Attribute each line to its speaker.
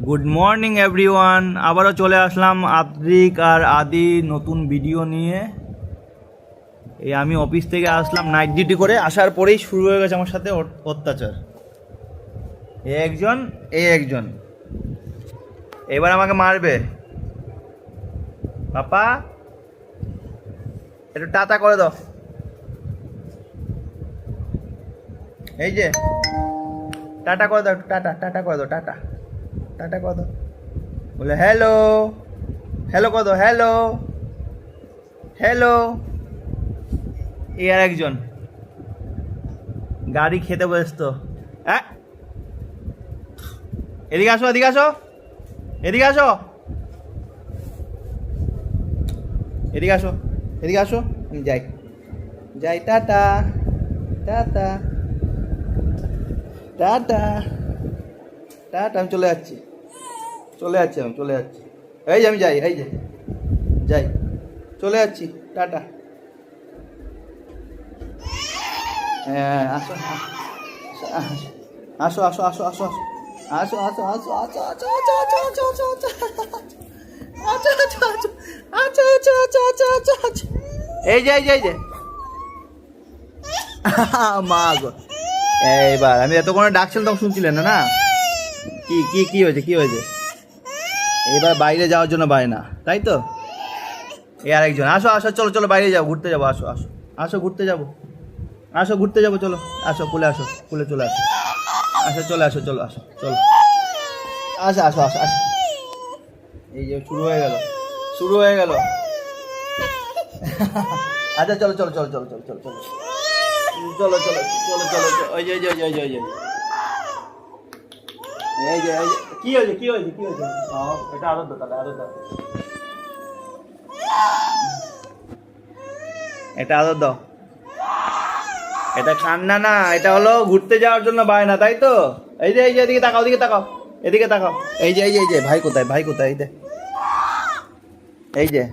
Speaker 1: Good morning everyone, আবারও চলে আসলাম আদ্রিক আর আদি নতুন ভিডিও নিয়ে। এই আমি অফিস থেকে আসলাম নাইট ডিউটি করে, আসার পরেই শুরু হয়ে গেছে আমার সাথে অত্যাচার। এ একজন এবার আমাকে মারবে। পাপা একটু টাটা করে দাও। এই যে টাটা করে দাও, একটু টাটা করে দাও, টাটা করে দাও। বলে হ্যালো করে দাও, হ্যালো। এই আর একজন গাড়ি খেতে ব্যস্ত। হ্যাঁ, এদিকে আসো আমি যাই টাটা। আমি চলে যাচ্ছি। এই যে আমি যাই, চলে যাচ্ছি, টাটা। হ্যাঁ, আসো। এই যে মা গো, এইবার আমি এতক্ষণে ডাকছিলাম তখন শুনছিলেন না? কি হয়েছে? এবার বাইরে যাওয়ার জন্য না, তাই তো? এই আরেকজন, আসো চলো বাইরে যাবো, ঘুরতে যাবো। আসো ঘুরতে যাবো, চলো কুলে চলে আসো। এই যে শুরু হয়ে গেল। আচ্ছা চলো। ওই যে কি হয়েছে? এটা আদর দাও। এটা কান্না না, এটা হলো ঘুরতে যাওয়ার জন্য বায়না, তাই তো? এই যে এদিকে তাকাও, এই যে ভাই কোথায়? এই যে